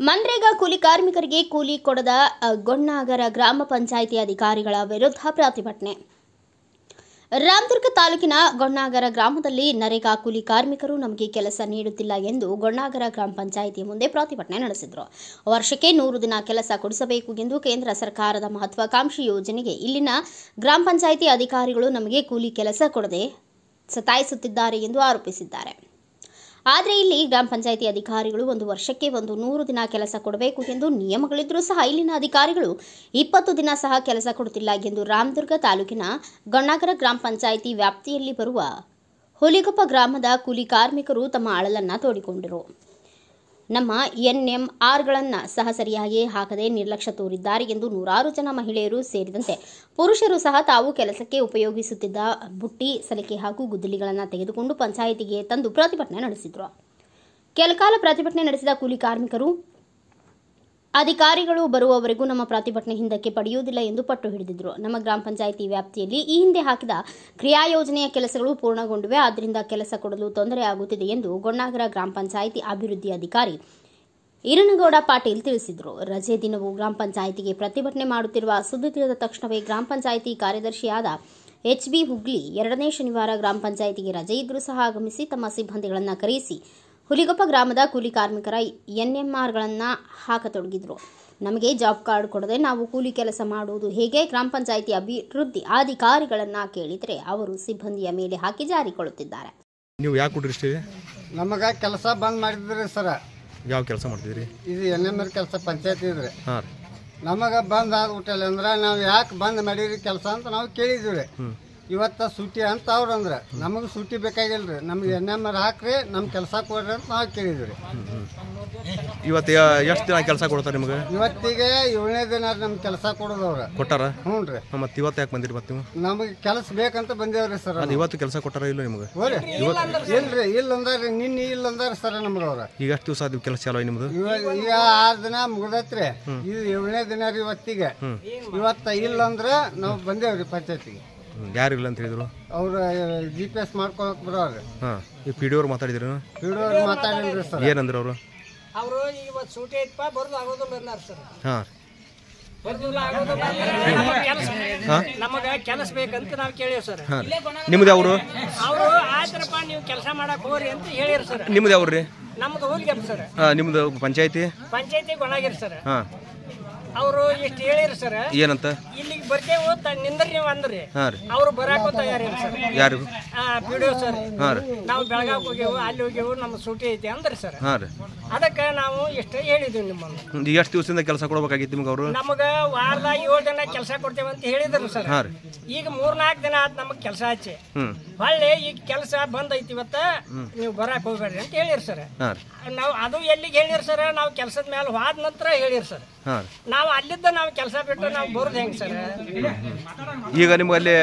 ಮನ್ರೇಗಾ ಕೂಲಿ ಕಾರ್ಮಿಕರಿಗೆ ಕೂಲಿ ಕೊಡದ ಗೊಣ್ಣಾಗರ ಗ್ರಾಮ ಪಂಚಾಯಿತಿ ಅಧಿಕಾರಿಗಳ ವಿರುದ್ಧ ಪ್ರತಿಭಟನೆ. ರಾಮದುರ್ಗ ತಾಲೂಕಿನ ಗೊಣ್ಣಾಗರ ಗ್ರಾಮದಲ್ಲಿ ನರೇಗಾ ಕೂಲಿ ಕಾರ್ಮಿಕರು ನಮಗೆ ಕೆಲಸ ನೀಡುತ್ತಿಲ್ಲ ಎಂದು ಗೊಣ್ಣಾಗರ ಗ್ರಾಮ ಪಂಚಾಯಿತಿ ಮುಂದೆ ಪ್ರತಿಭಟನೆ ನಡೆಸಿದರು. ವರ್ಷಕ್ಕೆ 100 ದಿನ ಕೆಲಸ ಕೊಡಿಸಬೇಕು ಎಂದು ಕೇಂದ್ರ ಸರ್ಕಾರದ ಮಹತ್ವಾಕಾಂಕ್ಷಿ ಯೋಜನೆಗೆ ಇಲ್ಲಿನ ಗ್ರಾಮ ಪಂಚಾಯಿತಿ ಅಧಿಕಾರಿಗಳು ನಮಗೆ ಕೂಲಿ ಕೆಲಸ ಕೊಡದೆ ಸತಾಯಿಸುತ್ತಿದ್ದಾರೆ ಎಂದು ಆರೋಪಿಸಿದ್ದಾರೆ. ಆದರೆ ಇಲ್ಲಿ ಗ್ರಾಮ ಪಂಚಾಯಿತಿ ಅಧಿಕಾರಿಗಳು ಒಂದು ವರ್ಷಕ್ಕೆ 100 ದಿನ ಕೆಲಸ ಕೊಡಬೇಕು ಎಂದು ನಿಯಮಗಳಿದ್ದರೂ ಸಹ ಇಲ್ಲಿನ ಅಧಿಕಾರಿಗಳು 20 ದಿನ ಸಹ ಕೆಲಸ ಕೊಡುತ್ತಿಲ್ಲ ಎಂದು ರಾಮದುರ್ಗ ತಾಲೂಕಿನ ಗೊಣ್ಣಾಗರ ಗ್ರಾಮ ಪಂಚಾಯಿತಿ ವ್ಯಾಪ್ತಿಯಲ್ಲಿ ಬರುವ ಹುಲಿಗೊಪ್ಪ ಗ್ರಾಮದ ಕೂಲಿ ಕಾರ್ಮಿಕರು ತಮ್ಮ ಅಳಲನ್ನು ತೋಡಿಕೊಂಡರು. ನಮ್ಮ NMRಗಳನ್ನು ಸಹ ಸರಿಯಾಗಿ ಹಾಕದೆ ನಿರ್ಲಕ್ಷ್ಯ ತೋರಿದ್ದಾರೆ ಎಂದು ನೂರಾರು ಜನ ಮಹಿಳೆಯರು ಸೇರಿದಂತೆ ಪುರುಷರು ಸಹ ತಾವು ಕೆಲಸಕ್ಕೆ ಉಪಯೋಗಿಸುತ್ತಿದ್ದ ಬುಟ್ಟಿ, ಸಲಿಕೆ ಹಾಗೂ ಗುದ್ದಲಿಗಳನ್ನು ತೆಗೆದುಕೊಂಡು ಪಂಚಾಯಿತಿಗೆ ತಂದು ಪ್ರತಿಭಟನೆ ನಡೆಸಿದರು. ಕೆಲಕಾಲ ಪ್ರತಿಭಟನೆ ನಡೆಸಿದ ಕೂಲಿ ಕಾರ್ಮಿಕರು ಅಧಿಕಾರಿಗಳು ಬರುವವರೆಗೂ ನಮ್ಮ ಪ್ರತಿಭಟನೆ ಹಿಂದಕ್ಕೆ ಪಡೆಯುವುದಿಲ್ಲ ಎಂದು ಪಟ್ಟು ಹಿಡಿದಿದ್ದರು. ನಮ್ಮ ಗ್ರಾಮ ಪಂಚಾಯಿತಿ ವ್ಯಾಪ್ತಿಯಲ್ಲಿ ಈ ಹಿಂದೆ ಹಾಕಿದ ಕ್ರಿಯಾ ಯೋಜನೆಯ ಕೆಲಸಗಳು ಪೂರ್ಣಗೊಂಡಿವೆ, ಆದ್ದರಿಂದ ಕೆಲಸ ಕೊಡಲು ತೊಂದರೆ ಆಗುತ್ತಿದೆ ಎಂದು ಗೊಣ್ಣಾಗರ ಗ್ರಾಮ ಪಂಚಾಯಿತಿ ಅಭಿವೃದ್ಧಿ ಅಧಿಕಾರಿ ಈರನಗೌಡ ಪಾಟೀಲ್ ತಿಳಿಸಿದರು. ರಜೆ ದಿನವೂ ಗ್ರಾಮ ಪಂಚಾಯಿತಿಗೆ ಪ್ರತಿಭಟನೆ ಮಾಡುತ್ತಿರುವ ಸುದ್ದಿ ತಿಳಿದ ತಕ್ಷಣವೇ ಗ್ರಾಮ ಪಂಚಾಯಿತಿ ಕಾರ್ಯದರ್ಶಿಯಾದ HB ಹುಗ್ಲಿ 2ನೇ ಶನಿವಾರ ಗ್ರಾಮ ಪಂಚಾಯಿತಿಗೆ ರಜೆ ಇದ್ದರೂ ಸಹ ಆಗಮಿಸಿ ತಮ್ಮ ಸಿಬ್ಬಂದಿಗಳನ್ನು ಕರೆಯಿಸಿ ಹುಲಿಗೊಪ್ಪ ಗ್ರಾಮದ ಕೂಲಿ ಕಾರ್ಮಿಕರ NMRಗಳನ್ನು ಹಾಕತೊಡಗಿದ್ರು. ನಮಗೆ ಜಾಬ್ ಕಾರ್ಡ್ ಕೊಡದೆ ನಾವು ಕೂಲಿ ಕೆಲಸ ಮಾಡುವುದು ಹೇಗೆ? ಗ್ರಾಮ ಪಂಚಾಯಿತಿ ಅಭಿವೃದ್ಧಿ ಅಧಿಕಾರಿಗಳನ್ನ ಕೇಳಿದರೆ ಅವರು ಸಿಬ್ಬಂದಿಯ ಮೇಲೆ ಹಾಕಿ ಜಾರಿಕೊಳ್ಳುತ್ತಿದ್ದಾರೆ. ನೀವು ಯಾಕೆ ಕೊಡ್ರಿ? ನಮಗೆ ಕೆಲಸ ಬಂದ್ ಮಾಡಿದ್ರಿ ಸರ್. ಯಾವ ಕೆಲಸ ಮಾಡ್ತಿದ್ರಿ? ಇದು NMR ಕೆಲಸ ಪಂಚಾಯತಿ ಇದ್ರಿ. ಹಾಂ, ನಮಗೆ ಬಂದ್ ಆಗ್ಬಿಟ್ಟಲ್ಲ ಅಂದ್ರೆ ನಾವು ಯಾಕೆ ಬಂದ್ ಮಾಡಿರಿ ಕೆಲಸ ಅಂತ ನಾವು ಕೇಳಿದ್ವಿ. ಇವತ್ತ ಸೂಟಿ ಅಂತ ಅವ್ರು ಅಂದ್ರೆ ನಮಗೆ ಸೂಟಿ ಬೇಕಾಗಿಲ್ರಿ, ನಮ್ಗೆ NMR ಹಾಕ್ರಿ, ನಮ್ಮ ಕೆಲಸ ಕೊಡ್ರಿ ಅಂತ ನಾವು ಕೇಳಿದ್ವಿ. ಇವತ್ತು ಎಷ್ಟು ದಿನ ಕೆಲಸ ಕೊಡ್ತಾರೆ ನಿಮಗೆ? ಇವತ್ತಿಗೆ 7ನೇ ದಿನ ನಮ್ಗೆ ಕೆಲಸ ಕೊಡೋದವ್ರ ಕೊಟ್ಟಾರ. ಹ್ಞೂ ರೀ. ಮತ್ತೆ ಇವತ್ತು ಯಾಕೆ ಬಂದಿರಿ? ಮತ್ತೆ ನೀವು ನಮಗೆ ಕೆಲಸ ಬೇಕಂತ ಬಂದೇವ್ರಿ ಸರ್. ಅದು ಇವತ್ತು ಕೆಲಸ ಕೊಟ್ಟಾರ ಇಲ್ಲ ನಿಮಗೆ? ಇಲ್ರಿ, ಇಲ್ಲ ಅಂದಾರ್ರಿ, ನಿನ್ನೆ ಇಲ್ಲ ಅಂದಾರ ಸರ್ ನಮ್ಗವ್ರ. ಈಗ ಎಷ್ಟು ದಿವಸ ಅದು ಕೆಲಸ ಚಾಲು ನಿಮ್ದು? ಈಗ 6 ದಿನ ಮುಗ್ದತ್ರಿ, ಇದು 7ನೇ ದಿನ ರೀ ಇವತ್ತಿಗೆ. ಇವತ್ತ ಇಲ್ಲ ಅಂದ್ರೆ ನಾವು ಬಂದೇವ್ರಿ ಪಂಚಾಯತಿಗೆ. ಯಾರಿಲ್ಲ ಅಂತ ಹೇಳಿದ್ರು? ಅವ್ರು GPS ಮಾಡ್ಕೊಳಕ್ ಬರೋರಿ. ಹಾಂ, ಈ PDO ಅವ್ರು ಮಾತಾಡಿದ್ರು? PDO ಅವ್ರು ಮಾತಾಡಿಲ್ರಿ ಸರ್. ಏನಂದ್ರೆ ಅವರು? ಅವರು ಇವತ್ತು ಸೂಟಿ ಐತಪ್ಪ ಬರೋದು ಆಗೋದಿಲ್ಲ ಅಂದಾರ ಸರ್. ಹಾಂ, ನಮಗೆ ಕೆಲಸ ಬೇಕಂತ ನಾವು ಕೇಳೇವ್ ಸರ್. ನಿಮ್ದು ಯಾವ್ರು? ಅವರು ಆಯ್ತರಪ್ಪ ನೀವು ಕೆಲಸ ಮಾಡಕ್ ಹೋಗ್ರಿ ಅಂತ ಹೇಳಿರಿ ಸರ್. ನಿಮ್ದು ಯಾವ್ರು ರೀ? ನಮ್ದು ಹುಲಿಗೊಪ್ಪ ಸರ್. ನಿಮ್ದು ಪಂಚಾಯತಿ ಗೊಣ್ಣಾಗಿರಿ ಸರ್. ಹಾಂ, ಅವರು ಎಷ್ಟು ಹೇಳಿರಿ ಸರ್, ಏನಂತ? ಇಲ್ಲಿಗೆ ಬರ್ತೇವೆ ನಿಂದ್ರಿ ನೀವು ಅಂದ್ರಿ. ಹಾಂ, ಅವ್ರು ಬರಾಕ ತಯಾರಿಲ್ಲ ಸರ್. ಯಾರು? PDO sir. ಹಾಂ ರೀ, ನಾವು ಬೆಳಗಾವ್ ಹೋಗ್ಯವು, ಅಲ್ಲಿ ಹೋಗ್ಯವು, ನಮ್ಮ ಸೂಟಿ ಐತಿ ಅಂದ್ರಿ ಸರ್. ಹಾಂ ರೀ, ಅದಕ್ಕೆ ನಾವು ಎಷ್ಟು ಹೇಳಿದ್ವಿ ನಿಮ್ಮನ್ನು. ಈಗ ಎಷ್ಟು ದಿವಸದಿಂದ ಕೆಲಸ ಕೊಡ್ಬೇಕಾಗಿತ್ತು ನಿಮ್ಗೆ ಅವರು? ನಮಗೆ ವಾರದಾಗ 7 ದಿನ ಕೆಲಸ ಕೊಡ್ತೇವೆ ಅಂತ ಹೇಳಿದ್ರು ಸರ್. ಹಾಂ ರೀ, ಈಗ 3-4 ದಿನ ಆಯ್ತು ನಮಗೆ ಕೆಲಸ ಹಚ್ಚಿ. ಹೊಳ್ಳಿ ಈಗ ಕೆಲಸ ಬಂದ್ ಐತಿ ಇವತ್ತ, ನೀವು ಬರಾಕ್ ಹೋಗ್ಬೇಡ್ರಿ ಅಂತ ಹೇಳಿರಿ ಸರ್. ನಾವು ಅದು ಎಲ್ಲಿಗೆ ಹೇಳಿರಿ ಸರ್? ನಾವು ಕೆಲಸದ ಮೇಲೆ ಹೋದ ನಂತರ ಹೇಳಿರಿ ಸರ್. ನಾವು ಅಲ್ಲಿದ್ದ ನಾವು ಕೆಲಸ ಬಿಟ್ಟು ನಾವು ಬರೋದು ಹೆಂಗೆ ಸರ್? ಈಗ ನಿಮ್ಗೆ ಅಲ್ಲಿ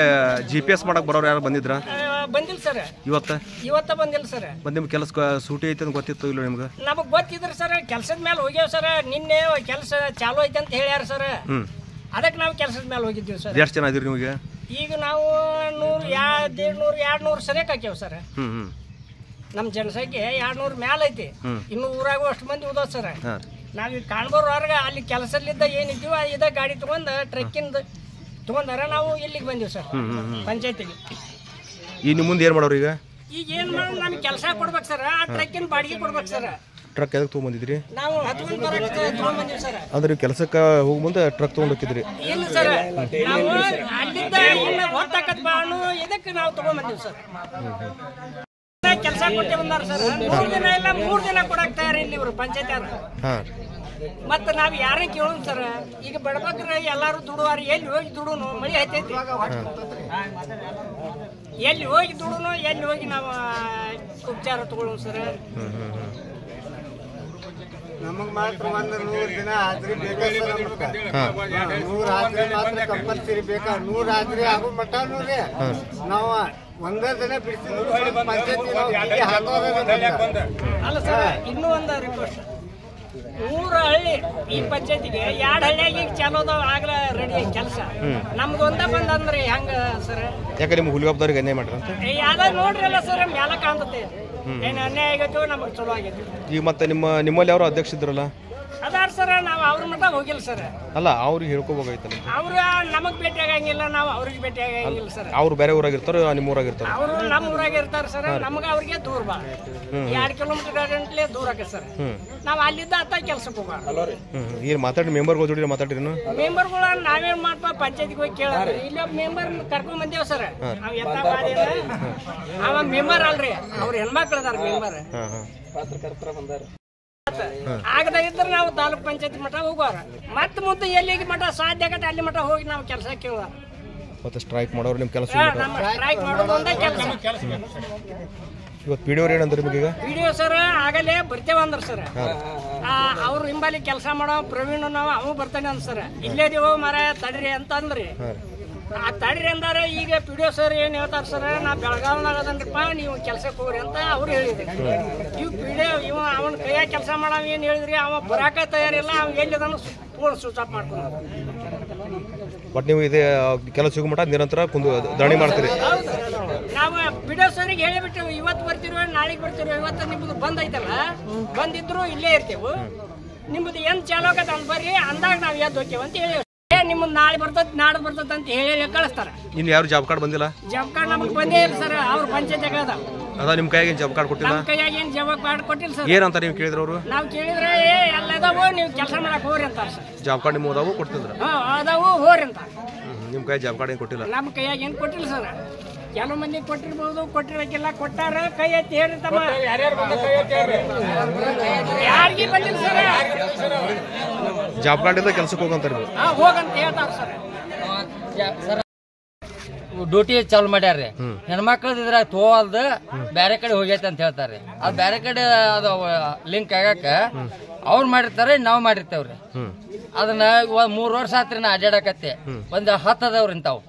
GPS ಮಾಡಕ್ ಬರೋರು ಯಾರು ಬಂದಿದ್ರ? ಬಂದಿಲ್ಲ ಸರ್. ಇವತ್ತ ಬಂದಿಲ್ಲ ಸರ್. ನಿಮ್ಗೆ ಕೆಲಸ ಸೂಟಿ ಐತೆ ಅಂತ ಗೊತ್ತಿತ್ತು ಇಲ್ಲ ನಿಮ್ಗೆ? ನಮಗೆ ಗೊತ್ತಿದ್ರಿ ಸರ್, ಕೆಲಸದ ಮೇಲೆ ಹೋಗ್ಯಾವ ಸರ್. ನಿನ್ನೆ ಕೆಲಸ ಚಾಲು ಐತೆ ಅಂತ ಹೇಳ್ಯಾರ ಸರ್. ಅದಕ್ಕೆ ನಾವು ಕೆಲಸದ ಮೇಲೆ ಹೋಗಿದ್ದೀವಿ ಸರ್. ಎಷ್ಟು ಜನ ಇದೀರಿ ನಿಮಗೆ? ಈಗ ನಾವು 100, 150, 200 ಸರಿಯಾಗಿ ಹಾಕ್ಯಾವ ಸರ್. ನಮ್ಮ ಜನಸಂಖ್ಯೆ 200 ಮ್ಯಾಲ ಐತಿ. ಇನ್ನು ಊರಾಗೂ ಅಷ್ಟು ಮಂದಿ ಉದಾವ ಸರ್. ನಾವೀಗ ಕಾಣ್ಬೋರ್ವರ್ಗ ಅಲ್ಲಿ ಕೆಲಸಲ್ಲಿದ್ದ ಏನಿದ್ದೀವ ಇದ ಗಾಡಿ ತಗೊಂಡು ಟ್ರಕ್ಕಿಂದ ತಗೊಂಡಾರ ನಾವು ಇಲ್ಲಿಗೆ ಬಂದೀವಿ ಸರ್, ಪಂಚಾಯತಿಗೆ. ಈ ನಿಮ್ಮ ಮುಂದೆ ಏನು ಮಾಡೋರು? ಈಗ ಏನು ಮಾಡೋದು? ನಮ್ಗೆ ಕೆಲಸ ಕೊಡ್ಬೇಕು ಸರ್, ಆ ಟ್ರಕ್ಕಿನ ಬಾಡಿಗೆ ಕೊಡ್ಬೇಕು ಸರ್. ಟ್ರಕ್ ಎದಕ್ಕೆ ತೊಗೊಂಬಂದಿದ್ರಿ? ನಾವು ಹತ್ಕೊಂಡು ಬರೋಕ್ಕೆ ತೊಗೊಂಡ್ಬಂದೀವಿ ಸರ್. ಅಂದ್ರೆ ಕೆಲಸಕ್ಕೆ ಹೋಗಿ ಮುಂದೆ ಟ್ರಕ್ ತೊಗೊಂಡು ಹೋಗಿದ್ರಿ? ಇಲ್ಲ ಸರ್, ನಾವು ಅಲ್ಲಿದ್ದ ಇಲ್ಲ ಹೊತ್ತಾಕತ್ ಬಾಣು ಇದಕ್ಕೆ ನಾವು ತೊಗೊಂಡ್ಬಂದೀವಿ ಸರ್. ಕೆಲಸ ಕೊಟ್ಟೆ ಬಂದಾರ ಸರ್. 3 ದಿನ ಇಲ್ಲ 3 ದಿನ ಕೊಡಕ್ ತಯಾರಿ ಇಲ್ಲಿ ಇವರು ಪಂಚಾಯತ್ ಅವ್ರು. ಮತ್ತೆ ನಾವು ಯಾರೇ ಕೇಳೋಣ ಸರ್? ಈಗ ಬಡಬಗ್ರ ಎಲ್ಲಾರು ದುಡುವಾರಿ, ಎಲ್ಲಿ ಹೋಗಿ ದುಡುನು? ಮಳಿ ಐತೈತಿ, ಎಲ್ಲಿ ಹೋಗಿ ದುಡುನು, ಎಲ್ಲಿ ಹೋಗಿ ನಾವು ಉಪಚಾರ ತಗೊಳ್ಳೋಣ ಸರ್? ನಮಗ್ ಮಾತ್ರ 100 ದಿನ ಹಾಜರಿ ಬೇಕಾದ್ರೆ 100 ಹಾಜರಿ ಮಾತ್ರ ಕಂಪಲ್ಸರಿ ಬೇಕಾ. 100 ಹಾಜರಿ ಆಗೋ ಮಟ್ಟ ನೋಡ್ರಿ ನಾವು ಒಂದೇ ದಿನ ಬಿಡ್ತೀವಿ ಪಂಚಾಯತಿ. ಅಲ್ಲ ಸರ್, ಇನ್ನೂ ಒಂದು ರಿಕ್ವೆಸ್ಟ್. 3 ಹಳ್ಳಿ ಈ ಪಂಚಾಯತಿಗೆ 2 ಹಳ್ಳಿಯಾಗ ಈಗ ಚಾಲೋ ಅದಾವ, ಆಗ್ಲ ರೆಡಿ ಕೆಲಸ. ನಮ್ದು ಒಂದ ಬಂದಂದ್ರೆ ಹೆಂಗ ಸರ್? ಯಾಕೆ ನಿಮ್ಗೆ ಹುಲಿಗೊಪ್ಪದವ್ರಿಗೆ ಅನ್ಯಾಯ ಮಾಡ್ರಂತ? ಯಾವ್ದಾರು ನೋಡ್ರಿ ಅಲ್ಲ ಸರ್, ಮ್ಯಾಲ ಕಾಣ್ತತೆ. ಏನು ಅನ್ಯಾಯ ಆಗೈತೋ ನಮಗೆ ಚಲೋ ಆಗೈತಿ. ಈಗ ಮತ್ತೆ ನಿಮ್ಮಲ್ಲಿ ಯಾರು ಅಧ್ಯಕ್ಷ ಇದ್ರಲ್ಲ? ಅದಾರ ಸರ್ ನಾವು ಅವ್ರ ಮಟ್ಟ ಹೋಗಿಲ್ಲ ಸರ್. ಅಲ್ಲ ಅವ್ರಿಗೆ ಹೇಳ್ಕೋಬೇಕಾಯ್ತಲ್ಲ. ಅವ್ರ ನಮಗ್ ಭೇಟಿ ಆಗಂಗಿಲ್ಲ, ನಾವು ಅವ್ರಿಗೆ ಭೇಟಿ ಆಗಂಗಿಲ್ಲ ಸರ್. ಅವ್ರು ಬೇರೆ ಊರಾಗಿರ್ತಾರೋ ನಿಮ್ಮ ಊರಾಗಿರ್ತಾರೋ? ಅವರು ನಮ್ಮ ಊರಾಗ ಇರ್ತಾರೆ ಸರ್. ನಮ್ಗೆ ಅವ್ರಿಗೆ ದೂರ ಬಾ 2 ಕಿಲೋಮೀಟರ್ ಗಂಟ್ಲೆ ದೂರ ಆಕೈತೆ ಸರ್. ನಾವು ಅಲ್ಲಿದ್ದ ಅತ್ತ ಕೆಲ್ಸಕ್ಕೆ ಹೋಗೋಣ. ಏನು ಮಾತಾಡಿ ಮೆಂಬರ್ಗಳು ಜೋಡಿ ಮಾತಾಡ್ರಿ? ಮೆಂಬರ್ಗಳು ನಾವೇನ್ ಮಾಡ್ಪ ಪಂಚಾಯತ್ಗೆ ಹೋಗಿ ಕೇಳಿದ್ರಿ. ಇಲ್ಲಿ ಮೆಂಬರ್ ಕರ್ಕೊಂಡ್ ಬಂದೇವ್ ಸರ್. ನಾವ್ ಎತ್ತ ಅವ ಮೆಂಬರ್ ಅಲ್ರಿ, ಅವ್ರ ಹೆಣ್ಮಕ್ಳು ಅದಾರ ಮೆಂಬರ್. ಆಗದ ಇದ್ರೆ ನಾವು ತಾಲೂಕ್ ಪಂಚಾಯತ್ ಮಠ ಹೋಗೋರ. ಮತ್ತೆ ಮುಂದೆ ಎಲ್ಲಿಗೆ ಮಠ ಸಾಧ್ಯ ಆಗತ್ತೆ ಅಲ್ಲಿ ಮಠ ಹೋಗಿ ನಾವು ಕೆಲಸ ಕೇಳ. ಮತ್ತೆ ಸ್ಟ್ರೈಕ್ ಮಾಡೋರು ನಿಮ್ಮ ಕೆಲಸ? ಸ್ಟ್ರೈಕ್ ಮಾಡೋದು ಒಂದೇ ಕೆಲಸ. ಇವತ್ತು ಪಿ ಡಿ ಅವ್ರು ಏನಂದ್ರೆ ನಿಮಗೆ? ಈಗ ಪಿ ಡಿ ಒ ಸರ್ ಆಗಲೇ ಬರ್ತೇವೆ ಅಂದ್ರ ಸರ್. ಅವ್ರು ಹಿಂಬಲ್ಲಿ ಕೆಲಸ ಮಾಡೋ ಪ್ರವೀಣ್ ನಾವು ಅವು ಬರ್ತಾನೆ ಅಂದ್ ಸರ್. ಇಲ್ಲೇ ದೇವ ಮರ ತಡ್ರಿ ಅಂತ ಅಂದ್ರಿ. ಆ ತಡ್ರಿ ಅಂದಾರ. ಈಗ ಪಿ ಡಿ ಒ ಸರ್ ಏನ್ ಹೇಳ್ತಾರ ಸರ್, ನಾ ಬೆಳಗಾವ್ನಾಗ ಅದನ್ರಿಪ್ಪ ನೀವು ಕೆಲ್ಸಕ್ಕೆ ಹೋಗ್ರಿ ಅಂತ ಅವ್ರು ಹೇಳಿದ್ರಿ. ಇವ್ ಪಿ ಡಿ ಇವ ಅವನ ಕೈಯಾಗ ಕೆಲಸ ಮಾಡವ ಏನ್ ಹೇಳಿದ್ರಿ, ಅವ ಬರಾಕ ತಯಾರಿಲ್ಲ, ಅವ್ ಎಲ್ಲಿದನ್ನು ಫೋನ್ ಸ್ವಿಚ್ ಆಫ್ ಮಾಡ್ಕೊಂಡು. ಬಟ್ ನೀವು ಇದೇ ಕೆಲಸ ಸಿಗೋ ಮಟ್ಟ ನಿರಂತರ ಧರಣಿ ಮಾಡ್ತೀರಿ? ನಾವು ಪಿ ಡಿ ಒ ಸರ್ಗೆ ಹೇಳಿಬಿಟ್ಟೆವು, ಇವತ್ತು ಬರ್ತಿರೋ ನಾಳೆಗೆ ಬರ್ತಿರೋ, ಇವತ್ತು ನಿಮ್ದು ಬಂದ್ ಐತಲ್ಲ, ಬಂದಿದ್ರು ಇಲ್ಲೇ ಇರ್ತೇವು, ನಿಮ್ದು ಏನ್ ಚಾಲೋ ಆಗತ್ತ ಅಂತ ಬರ್ರಿ ಅಂದಾಗ ನಾವ್ ಎದ್ದು ಹೋಗ್ತೇವೆ ಅಂತ ಹೇಳಿ. ನಿಮ್ದು ನಾಳೆ ಬರ್ತದ ನಾಡ್ದು ಬರ್ತದ ಅಂತ ಹೇಳಿ ಕಳಿಸ್ತಾರ. ಇನ್ನು ಯಾರು ಜಾಬ್ ಕಾರ್ಡ್ ಬಂದಿಲ್ಲ? ಜಾಬ್ ಕಾರ್ಡ್ ನಮಗೆ ಬಂದೇ ಇಲ್ಲ ಸರ್. ಅವ್ರ ಪಂಚಾಯತ್ ಅದ ನಿಮ್ಮ ಕೈಯಾಗ ಜಾಬ್ ಕಾರ್ಡ್ ಕೊಟ್ಟಿಲ್ಲ? ನಮ್ಮ ಕೈಯಾಗ ಏನ್ ಜಾಬ್ ಕಾರ್ಡ್ ಕೊಟ್ಟಿಲ್ಲ ಸರ್. ಏನಂತ ನೀವು ಕೇಳಿದ್ರು ಅವರು? ನಾವು ಕೇಳಿದ್ರೆ ಎಲ್ಲ ಅದಾವು, ನೀವು ಕೆಲಸ ಮಾಡಕ್ ಹೋಗ್ರಿ ಅಂತಾರ ಸರ್. ಜಾಬ್ ಕಾರ್ಡ್ ನಿಮ್ಮ ಅದಾವು ಕೊಡ್ತಿದ್ರ? ಅದಾವು ಹೋಗ್ರಿ ಅಂತ. ನಿಮ್ಮ ಕೈ ಜಾಬ್ ಕಾರ್ಡ್ ಏನು ಕೊಟ್ಟಿಲ್ಲ? ನಮ್ಮ ಕೈಯಾಗ ಏನು ಕೊಟ್ಟಿಲ್ಲ ಸರ್. ಕೆಲವು ಮಂದಿ ಕೊಟ್ಟಿರ್ಬೋದು, ಕೊಟ್ಟಿರಕ್ಕಿಲ್ಲ. ಕೊಟ್ಟಾರ ಕೈ ಎತ್ತಿ ಹೇಳ್ರಿ ತಮ್ಮ. ಯಾರಿಗೆ ಬಂದಿಲ್ಲ ಸರ್. ಜಾಬ್ ಕಾರ್ಡ್ ಇಂದ ಕೆಲ್ಸಕ್ಕೆ ಹೋಗಂತಾರ? ಹೋಗಂತ ಹೇಳ್ತಾರ ಸರ್. ಡ್ಯೂಟಿ ಚಾಲು ಮಾಡ್ಯಾರ್ರಿ. ಹೆಣ್ಮಕ್ಳದ ಇದ್ರಾಗ ತೋಲ್ದ ಬ್ಯಾರೆ ಕಡೆ ಹೋಗೈತೆ ಅಂತ ಹೇಳ್ತಾರ್ರಿ. ಅದ್ ಬ್ಯಾರೆ ಕಡೆ ಅದು ಲಿಂಕ್ ಆಗಾಕ ಅವ್ರು ಮಾಡಿರ್ತಾರೆ, ನಾವ್ ಮಾಡಿರ್ತೇವ್ರಿ. ಅದನ್ನ 3 ವರ್ಷ ಆತ್ರಿ ನಾ ಅಡ್ಯಾಡಕತ್ತೆ. ಒಂದ್ 10 ಅದಾವ್ರಿ ಇಂತಾವ್.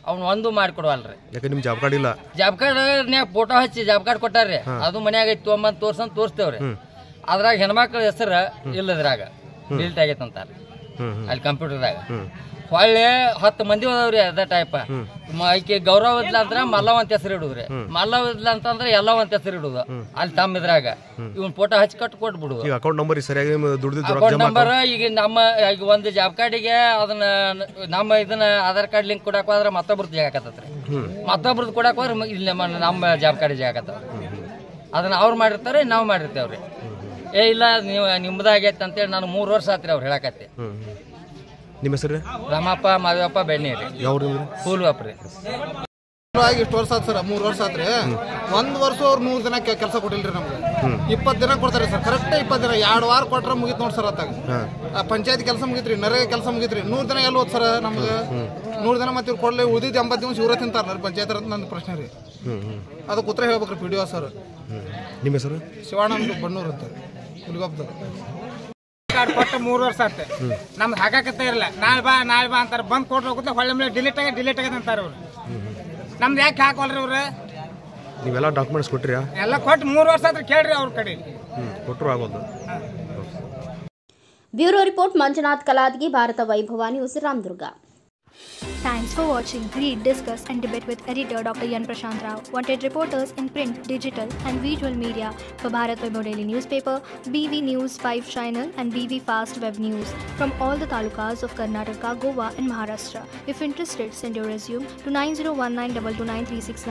ಅವ್ನ ಒಂದು ಮಾಡಿಕೊಡವಲ್ರಿ. ಯಾಕೆ ನಿಮ್ ಜಾಬ್ ಕಾರ್ಡ್ ಇಲ್ಲ? ಜಾಬ್ ಕಾರ್ಡ್ ಫೋಟೋ ಹಚ್ಚಿ ಜಾಬ್ ಕಾರ್ಡ್ ಕೊಟ್ಟಾರ್ರಿ. ಅದು ಮನ್ಯಾಗ ಐತಿ ತೊಗೊಂಬಂದ್ ತೋರ್ಸಂದ್ ತೋರಿಸ್ತೇವ್ರಿ. ಅದ್ರಾಗ ಹೆಣ್ಮಕ್ಳ ಹೆಸರು ಇಲ್ಲದ್ರಾಗ ಡಿಲೀಟ್ ಆಗೈತೆ ಅಂತಾರ ಅಲ್ಲಿ ಕಂಪ್ಯೂಟರ್ದಾಗ. ಹೊಳ್ಳಿ 10 ಮಂದಿ ಅದಾವ್ರಿ ಅದ ಟೈಪ್. ಆಕೆ ಗೌರವ ಇದ್ಲ ಅಂದ್ರ ಮಲ್ಲವ್ ಅಂತ ಹೆಸರು ಇಡುದ್ರಿ. ಮಲ್ಲವ್ ಇದ್ಲ ಅಂತಂದ್ರ ಎಲ್ಲವ್ ಅಂತ ಹೆಸರು ಇಡುದು. ಅಲ್ಲಿ ತಮ್ಮ ಇದ್ರಾಗ ಇವನ್ ಫೋಟೋ ಹಚ್ಚಿ ಬಿಡುದು. ಅಕೌಂಟ್ ನಂಬರ್ ಸರಿಯಾಗಿ ಅಕೌಂಟ್ ನಂಬರ್ ಈಗ ನಮ್ಮ ಈಗ ಒಂದು ಜಾಬ್ ಕಾರ್ಡಿಗೆ ಅದನ್ನ ನಮ್ಮ ಇದನ್ನ ಆಧಾರ್ ಕಾರ್ಡ್ ಲಿಂಕ್ ಕೊಡಕ್ ಹೋದ್ರ ಮತ್ತೊಬ್ರದ್ದು ಜಾಗತ್ತತ್ರಿ. ಮತ್ತೊಬ್ರದ್ದು ಕೊಡಕ್ ಹೋದ್ರ ಇಲ್ಲಿ ನಮ್ಮ ಜಾಬ್ ಕಾರ್ಡ್ ಜಾಗತ್ತ. ಅದನ್ನ ಅವ್ರು ಮಾಡಿರ್ತಾರೆ, ನಾವು ಮಾಡಿರ್ತೇವ್ರಿ. ಇಲ್ಲ ನೀವು ನಿಮ್ದಾಗೈತೆ ಅಂತೇಳಿ ನಾನು 3 ವರ್ಷ ಆತ್ರಿ ಅವ್ರು ಹೇಳಕತ್ತಿ. ನಿಮ್ಮ ಹೆಸರು? ರಾಮಪ್ಪ ಮಾದೇವಪ್ಪ ಬೆಣ್ಣೀರಿ. ಯಾವ್ರಿ? ಹೂಲ್ವಾಪ್ರಿ. ಇಷ್ಟು ವರ್ಷ ಆತ್ ಸರ್, 3 ವರ್ಷ ಆತ್ರಿ. 1 ವರ್ಷ ಅವ್ರು 100 ದಿನ ಕೆಲಸ ಕೊಟ್ಟಿಲ್ರಿ ನಮ್ಗೆ. 20 ದಿನ ಕೊಡ್ತಾರೆ ಸರ್. ಕರೆಕ್ಟ್ 20 ದಿನ 2 ವಾರ ಕೊಟ್ರೆ ಮುಗಿತ್ ನೋಡ್ ಸರ್. ಅತ್ತಾಗ ಪಂಚಾಯತ್ ಕೆಲಸ ಮುಗಿತ್ರಿ, ನರೇಗಾ ಕೆಲಸ ಮುಗಿತ್ರಿ. 100 ದಿನ ಎಲ್ಲಿ ಹೋದ್ ಸರ್ ನಮ್ಗೆ? 100 ದಿನ ಮತ್ತೆ ಇವ್ರು ಕೊಡ್ಲಿ, ಉಳಿದಿದ್ದು 80 ದಿವಸ ಇವ್ರ ತಿಂತಾರ ಪಂಚಾಯತ್ ಅಂತ ನನ್ನ ಪ್ರಶ್ನೆ ರೀ. ಅದಕ್ಕೆ ಉತ್ತರ ಹೇಳ್ಬೇಕ್ರಿ ಪಿ ಡಿ ಒ ಸರ್. ನಿಮ್ಮ ಹೆಸರು? ಶಿವಾನಂದ ಬಣ್ಣೂರ್ ಅಂತ ಹುಲಿಗೊಬ್ಬ. ಕಾರ್ಡ್ ಕೊಟ್ಟ 3 ವರ್ಷ ಆಯ್ತು. ನಮ್ದು ಹಾಕತ್ತ ಇರಲ್ಲ. ನಾಳೆ ಬಾ ಅಂತಾರೆ. ಬಂದ್ ಕೊಟ್ಟು ಹೋಗುತ್ತೆ. ಹೊಳ್ಳೆ ಮೇಲೆ ಡಿಲೀಟ್ ಆಗೈತೆ ಅಂತಾರೆ ಅವ್ರು. ನಮ್ದು ಯಾಕೆ ಹಾಕೋಲ್ರಿ ಅವ್ರು? ನೀವೆಲ್ಲ ಡಾಕ್ಯುಮೆಂಟ್ಸ್ ಕೊಟ್ರಿ? ಎಲ್ಲ ಕೊಟ್ಟು 3 ವರ್ಷ ಆದ್ರೆ ಕೇಳ್ರಿ ಅವ್ರ ಕಡೆ. ಕೊಟ್ಟರು ಆಗೋದು. ಬ್ಯೂರೋ ರಿಪೋರ್ಟ್ ಮಂಜುನಾಥ್ ಕಲಾದ್ಗಿ, ಭಾರತ ವೈಭವ news, Ramdurg. Thanks for watching. Read, discuss and debate with editor Dr. Yan Prashant Rao. Wanted reporters in print, digital and visual media for Bharat Vaibhav Daily Newspaper, BV News 5 Channel and BV Fast Web News from all the talukas of Karnataka, Goa and Maharashtra. If interested, send your resume to 9019229369.